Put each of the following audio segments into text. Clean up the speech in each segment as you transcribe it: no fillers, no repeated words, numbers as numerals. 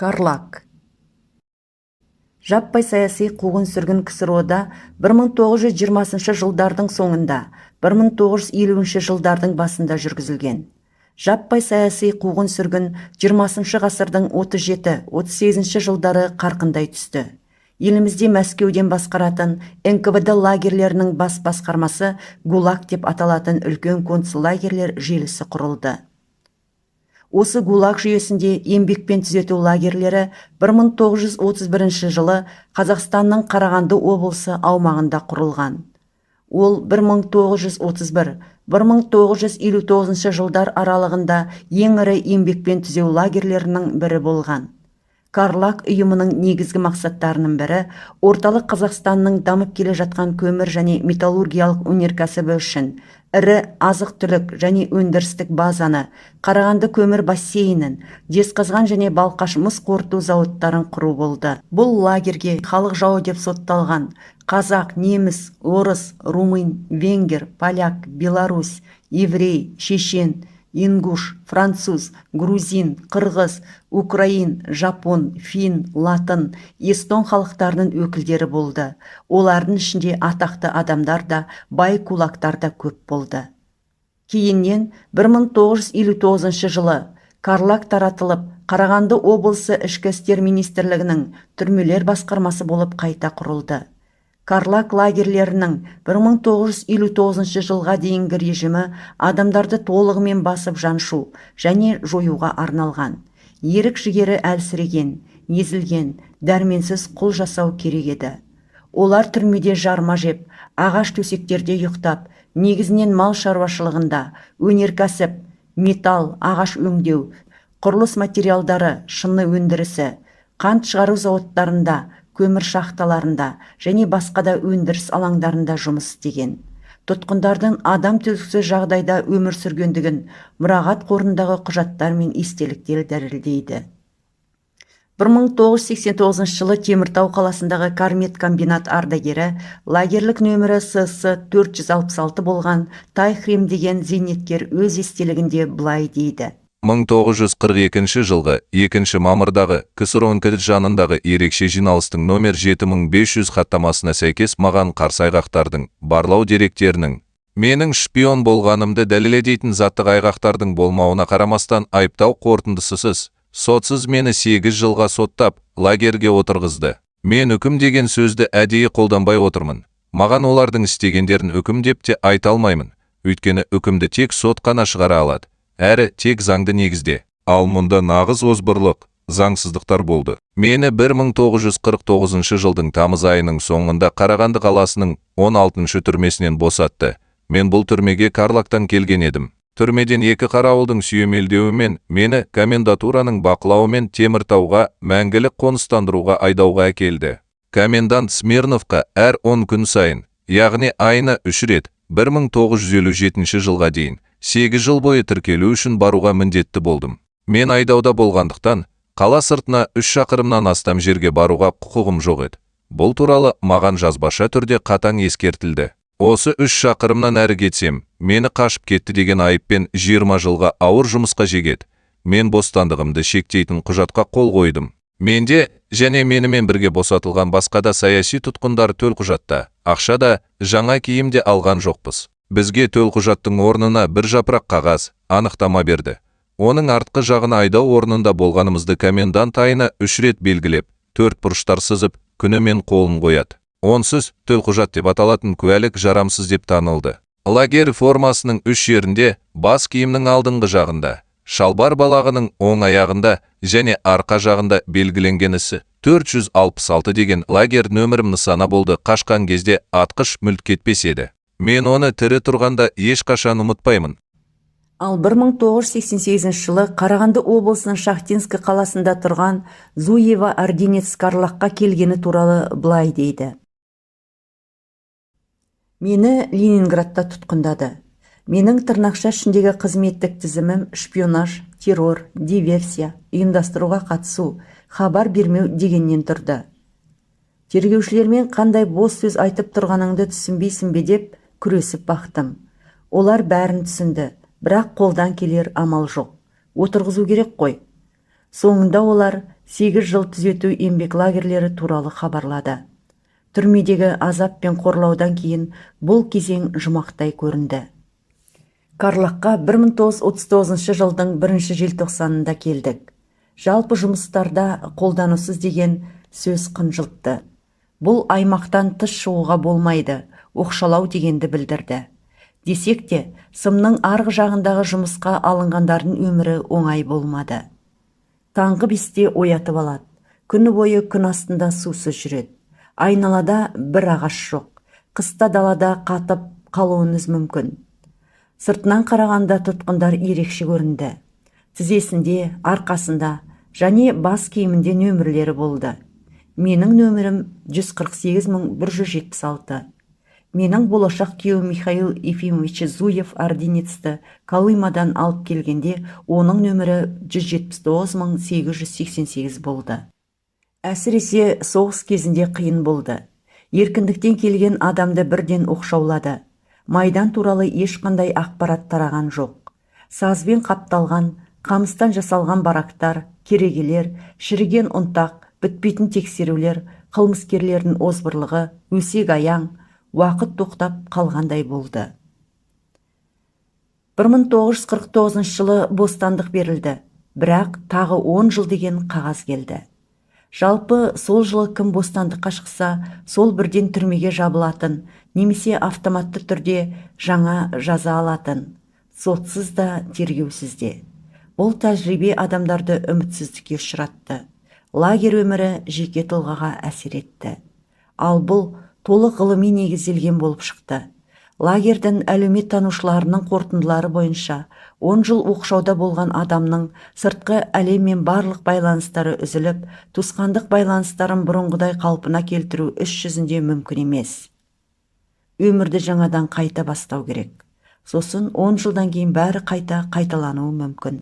Карлаг. Жаппай саяси қуғын-сүргін КСРО-да 1920 жылдардың соңында, 1950 жылдардың басында жүргізілген. Жаппай саяси қуғын-сүргін 20 ғасырдың 37-38 жылдары қарқындай түсті. Елімізде Мәскеуден басқаратын НКВД лагерлерінің бас басқармасы ГУЛАГ деп аталатын үлкен концлагерлер желісі құрылды. Осы ГУЛАГ жүйесінде еңбекпен түзету лагерлері 1931 жылы Қазақстанның Қарағанды облысы аумағында құрылған. Ол 1931-1959 жылдар аралығында ең ірі еңбекпен түзеу лагерлерінің бірі болған. Карлаг ұйымының негізгі мақсаттарының бірі орталық Қазақстанның дамып келе жатқан көмір және металлургиялық өнеркәсібі үшін ірі азық-түлік және өндірістік базаны, Қарағанды көмір бассейнін, Жезқазған және Балқаш мыс қорыту зауыттарын құру болды. Бұл лагерге халық жауы деп сотталған қазақ, неміс, орыс, румын, венгер, поляк, беларусь, еврей, шешен, ингуш, француз, грузин, қырғыз, украин, жапон, фин, латын, эстон халықтарының өкілдері болды. Олардың ішінде атақты адамдар да, бай кулактар да көп болды. Кейіннен 1959 жылы Карлаг таратылып, Қарағанды облысы ішкі істер министрлігінің түрмелер басқармасы болып қайта құрылды. Карлаг лагерлерінің 1959 жылға дейінгі режимі адамдарды толығымен басып жаншу және жоюға арналған. Ерік жігері әлсіреген, езілген, дәрменсіз құл жасау керек еді. Олар түрмеде жарма жеп, ағаш төсектерде ұйықтап, негізінен мал шаруашылығында, өнеркәсіп, металл, ағаш өңдеу, құрылыс материалдары, шыны өндірісі, қант шығару зауыттарында, көмір шахталарында және басқа да өндіріс алаңдарында жұмыс істеген. Тұтқындардың адам төзгісіз жағдайда өмір сүргендігін мұрағат қорындағы құжаттар мен естеліктер дәлелдейді. 1989 жылы Теміртау қаласындағы Кармет комбинат ардагері лагерлік нөмірі СС 466 болған Тайхрем деген зейнеткер өз естелігінде былай дейді. 1942 жылғы 2 мамырдағы КСРО НКВД жанындағы ерекше жиналыстың номер 7500 хаттамасына сәйкес маған қарсы айғақтардың, барлау деректерінің, менің шпион болғанымды дәлелдейтін заттық айғақтардың болмауына қарамастан айыптау қорытындысыз, сотсыз мені 8 жылға соттап, лагерге отырғызды. Мен үкім деген сөзді әдейі қолданбай отырмын. Маған олардың істегендерін үкім деп те айта алмаймын. Өйткені үкімді тек сот қана шығара алады. Әрі тек заңды негізде. Ал мұнда нағыз озбырлық, заңсыздықтар болды. Мені 1949 жылдың тамыз айының соңында Қарағанды қаласының 16-шы түрмесінен босатты. Мен бұл түрмеге Карлагтан келген едім. Түрмеден 2 қарауылдың сүйемелдеуімен мені комендатураның бақылауымен Теміртауға мәңгілік қоныстандыруға айдауға әкелді. Комендант Смирновқа әр 10 күн сайын, яғни айына 3 рет, 1957 жылға дейін 8 жыл бойы тіркелу үшін баруға міндетті болдым. Мен айдауда болғандықтан, қала сыртына 3 шақырымнан астам жерге баруға құқығым жоқ еді. Бұл туралы маған жазбаша түрде қатаң ескертілді. Осы 3 шақырымнан әрі кетсем, мені қашып кетті деген айыппен 20 жылға ауыр жұмысқа жегеді. Мен бостандығымды шектейтін құжатқа қол қойдым. Менде және менімен бірге босатылған басқа да саяси тұтқындар төлқұжатта, ақша да, жаңа киім де алған жоқпыз. Бізге төлқұжаттың орнына бір жапырақ қағаз анықтама берді. Оның артқы жағына айдау орнында болғанымызды комендант айына 3 рет белгілеп, 4 бұрыштар сызып, күнімен қолын қояды. Онсыз төлқұжат деп аталатын куәлік жарамсыз деп танылды. Лагер формасының 3 жерінде, бас киімнің алдыңғы жағында, шалбар балағының оң аяғында және арқа жағында белгіленген ісі 466 деген лагер нөмірім нысана болды. Қашқан кезде атқыш мүлт кетпес еді. Мен оны тірі тұрғанда ешқашан ұмытпаймын. Ал 1988 жылы Қарағанды облысының Шахтинск қаласында тұрған Зуева орденец Карлагқа келгені туралы былай дейді. Мені Ленинградта тұтқындады. Менің тырнақша ішіндегі қызметтік тізімім шпионаж, террор, диверсия, ұйымдастыруға қатысу, хабар бермеу дегеннен тұрды. Тергеушілермен қандай бос сөз айтып тұрғаныңды түсінбейсің бе деп күресіп бақтым. Олар бәрін түсінді, бірақ қолдан келер амал жоқ. Отырғызу керек қой. Соңында олар 8 жыл түзету еңбек лагерлері туралы хабарлады. Түрмедегі азап пен қорлаудан кейін бұл кезең жұмақтай көрінді. Карлаққа 1939 жылдың 1 желтоқсанында келдік. Жалпы жұмыстарда қолданусыз деген сөз қынжылтты. Бұл аймақтан тыс шығуға болмайды, оқшалау дегенді білдірді. Десек те, сымның арғы жағындағы жұмысқа алынғандардың өмірі оңай болмады. Таңғы 5-те оятып алады. Күні бойы күн астында сусыз жүреді. Айналада бір ағаш жоқ. Қыста далада қатып қалуыңыз мүмкін. Сыртынан қарағанда тұтқындар ерекше көрінді. Тізесінде, арқасында және бас киімінде нөмірлері болды. Менің нөмірім 148176. Менің болашақ күйеуім Михаил Ефимович Зуев орденецті Колымадан алып келгенде, оның нөмірі 179888 болды. Әсіресе соғыс кезінде қиын болды. Еркіндіктен келген адамды бірден оқшаулады. Майдан туралы ешқандай ақпарат тараған жоқ. Сазбен қапталған, қамыстан жасалған барактар, керегелер, шіріген ұнтақ, бітпейтін тексерулер, қылмыскерлердің озбырлығы, өсек аяң, уақыт тоқтап қалғандай болды. 1949 жылы бостандық берілді, бірақ тағы 10 жыл деген қағаз келді. Жалпы сол жылы кім бостандыққа шықса, сол бірден түрмеге жабылатын, немесе автоматты түрде жаңа жаза алатын, сотсыз да, тергеусіз де. Бұл тәжірибе адамдарды үмітсіздікке ұшыратты. Лагер өмірі жеке тұлғаға әсер етті. Ал бұл толық ғылыми негізделген болып шықты. Лагердің әлеумет танушыларының қорытындылары бойынша 10 жыл оқшауда болған адамның сыртқы әлеммен барлық байланыстары үзіліп, туысқандық байланыстарын бұрынғыдай қалпына келтіру іс жүзінде мүмкін емес. Өмірді жаңадан қайта бастау керек. Сосын 10 жылдан кейін бәрі қайталануы мүмкін.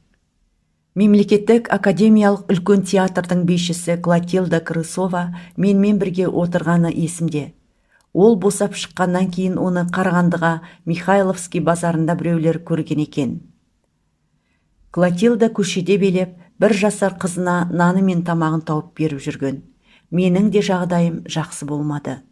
Мемлекеттік академиялық үлкен театрдың бишісі Клотильда Крысова менімен бірге отырғаны есімде. Ол босап шыққаннан кейін оны Қарағандыға Михайловский базарында біреулер көрген екен. Клотильда көшеде белеп, 1 жасар қызына наны мен тамағын тауып беріп жүрген. Менің де жағдайым жақсы болмады.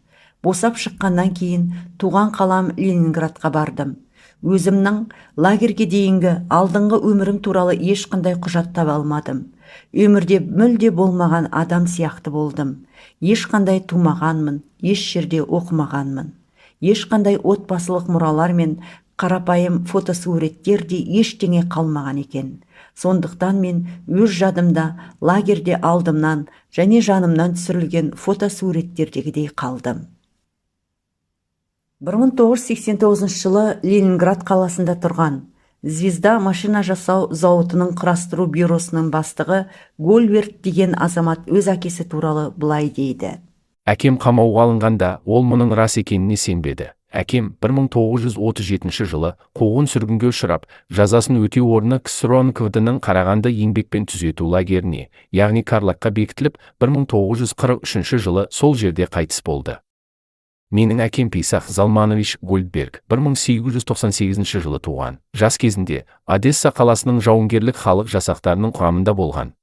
Босап шыққаннан кейін туған қалам Ленинградқа бардым. Өзімнің лагерге дейінгі алдыңғы өмірім туралы ешқандай құжат таба алмадым. Өмірде мүлде болмаған адам сияқты болдым. Ешқандай тумағанмын, еш жерде оқымағанмын. Ешқандай отбасылық мұралар мен қарапайым фотосуреттер де ештеңе қалмаған екен. Сондықтан мен өз жадымда лагерде алдымнан және жанымнан түсірілген фотосуреттердегідей қалдым. 1989 жылы Ленинград қаласында тұрған Звезда машина жасау зауытының құрастыру бюросының бастығы Гольверт деген азамат өз әкесі туралы былай дейді. Әкем қамауға алынғанда ол мұның рас екеніне сенбеді. Әкем 1937 жылы қуғын сүргінге ұшырап, жазасын өтеу орнына КСРО НКВД-ның Қарағанды еңбекпен түзету лагеріне, яғни Карлаққа бекітіліп, 1943 жылы сол жерде қайтыс болды. Менің әкем Писах Залманович Гольдберг 1898 жылы туған. Жас кезінде Одесса қаласының жауынгерлік халық жасақтарының құрамында болған.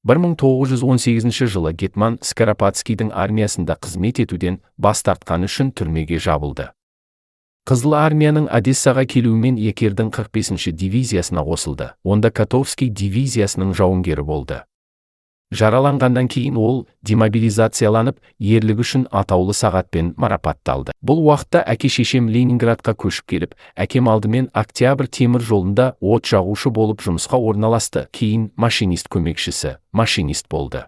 1918 жылы Гетман Скоропадскийдің армиясында қызмет етуден бас тартқаны үшін түрмеге жабылды. Қызыл армияның Одессаға келуімен Екердің 45-ші дивизиясына қосылды. Онда Котовский дивизиясының жауынгері болды. Жараланғандан кейін ол демобилизацияланып, ерлігі үшін атаулы сағатпен марапатталды. Бұл уақытта әке-шешем Ленинградқа көшіп келіп, әкем алдымен Октябрь темір жолында от жағушы болып жұмысқа орналасты, кейін машинист көмекшісі, машинист болды.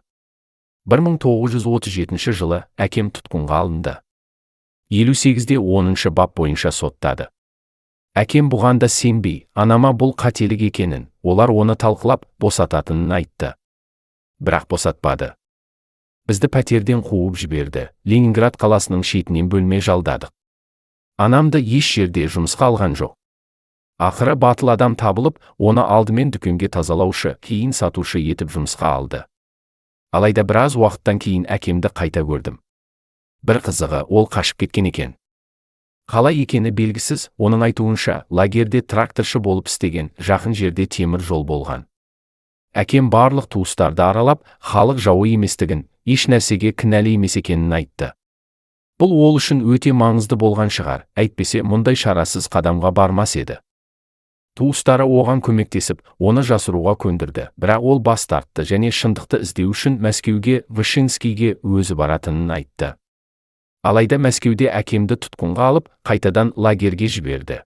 1937 жылы әкем тұтқынға алынды. 58-де 10-шы бап бойынша соттады. Әкем бұған да сенбей, анама бұл қателік екенін, олар оны талқылап, босататынын айтты. Бірақ босатпады. Бізді пәтерден қуып жіберді. Ленинград қаласының шетінен бөлме жалдадық. Анамды еш жерде жұмысқа алған жоқ. Ақыры батыл адам табылып, оны алдымен дүкенге тазалаушы, кейін сатушы етіп жұмысқа алды. Алайда біраз уақыттан кейін әкемді қайта көрдім. Бір қызығы, ол қашып кеткен екен. Қалай екені белгісіз, оның айтуынша, лагерде тракторшы болып істеген, жақын жерде темір жол болған. Әкем барлық туыстарды аралап, халық жауы еместігін, еш нәрсеге кінәлі емес екенін айтты. Бұл ол үшін өте маңызды болған шығар, әйтпесе мұндай шарасыз қадамға бармас еді. Туыстары оған көмектесіп, оны жасыруға көндірді, бірақ ол бас тартты және шындықты іздеу үшін Мәскеуге, Вышинскийге өзі баратынын айтты. Алайда Мәскеуде әкемді тұтқынға алып, қайтадан лагерге жіберді.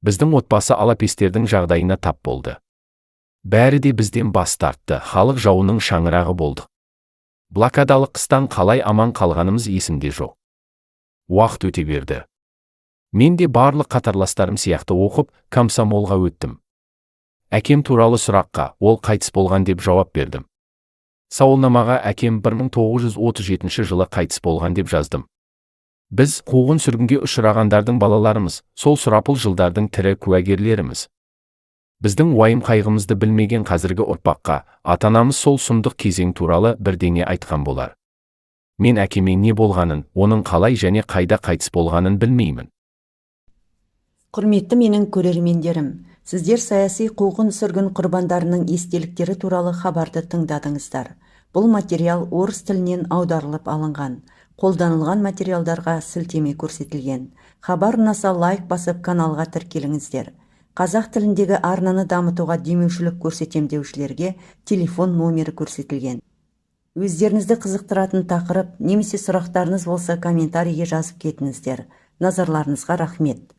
Біздің отбасы алапестердің жағдайына тап болды. Бәрі де бізден бас тартты, халық жауының шаңырағы болдық. Блокадалық қыстан қалай аман қалғанымыз есімде жоқ. Уақыт өте берді. Мен де барлық қатарластарым сияқты оқып, комсомолға өттім. Әкем туралы сұраққа, ол қайтыс болған деп жауап бердім. Сауалнамаға әкем 1937 жылы қайтыс болған деп жаздым. Біз қуғын сүргінге ұшырағандардың балаларымыз, сол сұрапыл жылдардың тірі куәгерлеріміз. Біздің уайым қайғымызды білмеген қазіргі ұрпаққа, ата-анамыз сол сұмдық кезең туралы бірдеңе айтқан болар. Мен әкеме не болғанын, оның қалай және қайда қайтыс болғанын білмеймін. Құрметті менің көрермендерім, сіздер саяси қуғын сүргін құрбандарының естеліктері туралы хабарды тыңдадыңыздар. Бұл материал орыс тілінен аударылып алынған. Қолданылған материалдарға сілтеме көрсетілген. Хабар ұнаса лайк басып каналға тіркеліңіздер. Қазақ тіліндегі арнаны дамытуға демеушілік көрсетем деушілерге телефон номері көрсетілген. Өздеріңізді қызықтыратын тақырып немесе сұрақтарыңыз болса комментарийге жазып кетіңіздер. Назарларыңызға рахмет.